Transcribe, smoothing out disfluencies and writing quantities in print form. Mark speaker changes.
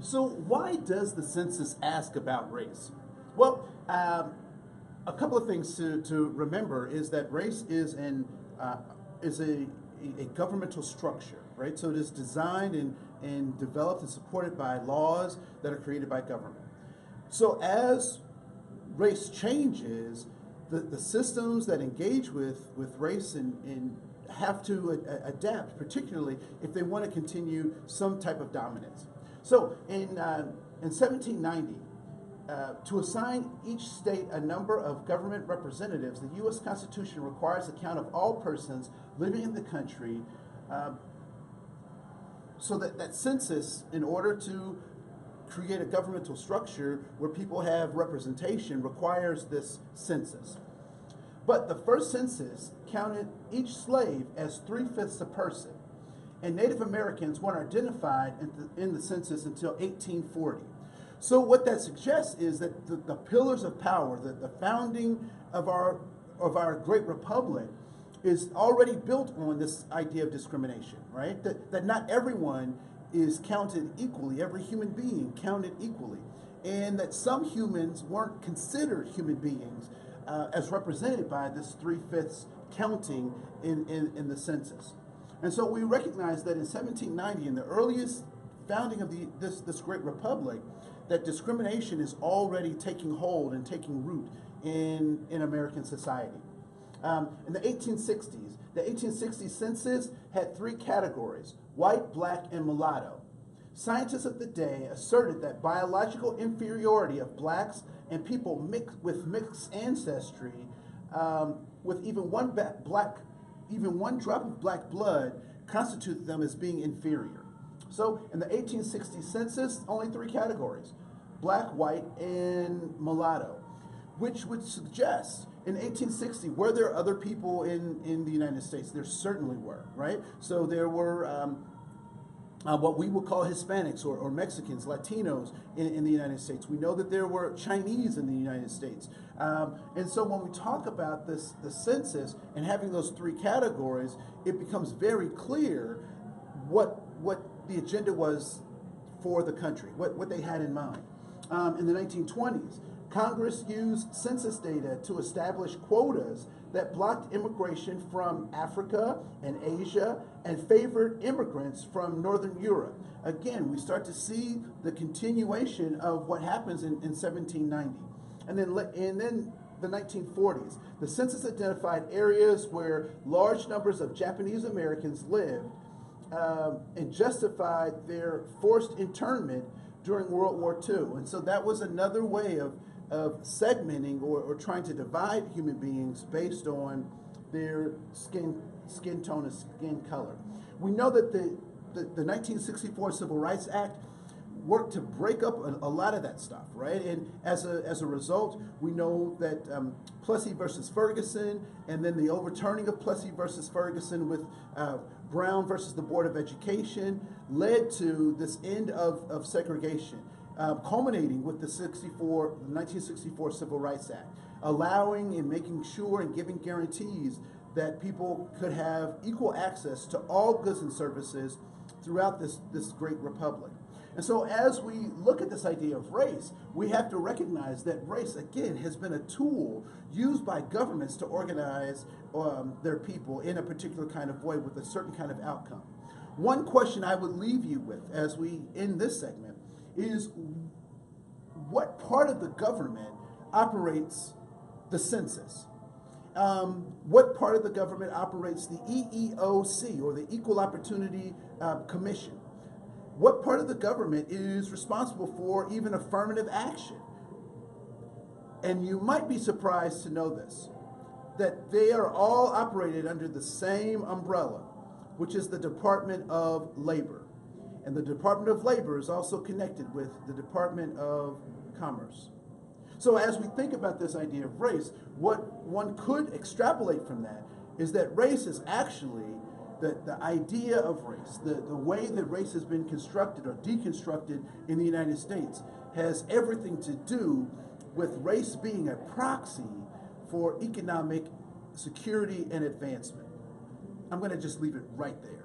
Speaker 1: So why does the census ask about race? Well, a couple of things to remember is that race is is a governmental structure, right? So it is designed and developed and supported by laws that are created by government. So as race changes, the systems that engage with race and have to adapt, particularly if they want to continue some type of dominance. So in 1790, to assign each state a number of government representatives, the U.S. Constitution requires a count of all persons living in the country, so that census, in order to create a governmental structure where people have representation, requires this census. But the first census counted each slave as 3/5 a person, and Native Americans weren't identified in the census until 1840. So what that suggests is that the pillars of power, the founding of our great republic, is already built on this idea of discrimination, right? That not everyone is counted equally, every human being counted equally, and that some humans weren't considered human beings as represented by this 3/5 counting in the census. And so we recognize that in 1790, in the earliest founding of this great republic, that discrimination is already taking hold and taking root in American society. In the 1860 census had three categories: white, black, and mulatto. Scientists of the day asserted that biological inferiority of blacks and people with mixed ancestry, with even one drop of black blood, constituted them as being inferior. So in the 1860 census, only three categories: black, white, and mulatto, which would suggest in 1860, were there other people in the United States? There certainly were, right? So there were what we would call Hispanics or Mexicans, Latinos in the United States. We know that there were Chinese in the United States. And so when we talk about the census and having those three categories, it becomes very clear what the agenda was for the country, what they had in mind. In the 1920s, Congress used census data to establish quotas that blocked immigration from Africa and Asia and favored immigrants from Northern Europe. Again, we start to see the continuation of what happens in 1790. And then the 1940s, the census identified areas where large numbers of Japanese Americans lived and justified their forced internment during World War II. And so that was another way of segmenting or trying to divide human beings based on their skin tone and skin color. We know that the 1964 Civil Rights Act worked to break up a lot of that stuff, right? And as a result, we know that Plessy versus Ferguson, and then the overturning of Plessy versus Ferguson with Brown versus the Board of Education, led to this end of segregation. Culminating with the 1964 Civil Rights Act, allowing and making sure and giving guarantees that people could have equal access to all goods and services throughout this great republic. And so as we look at this idea of race, we have to recognize that race, again, has been a tool used by governments to organize their people in a particular kind of way with a certain kind of outcome. One question I would leave you with as we end this segment is, what part of the government operates the census? What part of the government operates the EEOC, or the Equal Opportunity Commission? What part of the government is responsible for even affirmative action? And you might be surprised to know this, that they are all operated under the same umbrella, which is the Department of Labor. And the Department of Labor is also connected with the Department of Commerce. So as we think about this idea of race, what one could extrapolate from that is that race is actually the idea of race, the way that race has been constructed or deconstructed in the United States, has everything to do with race being a proxy for economic security and advancement. I'm going to just leave it right there.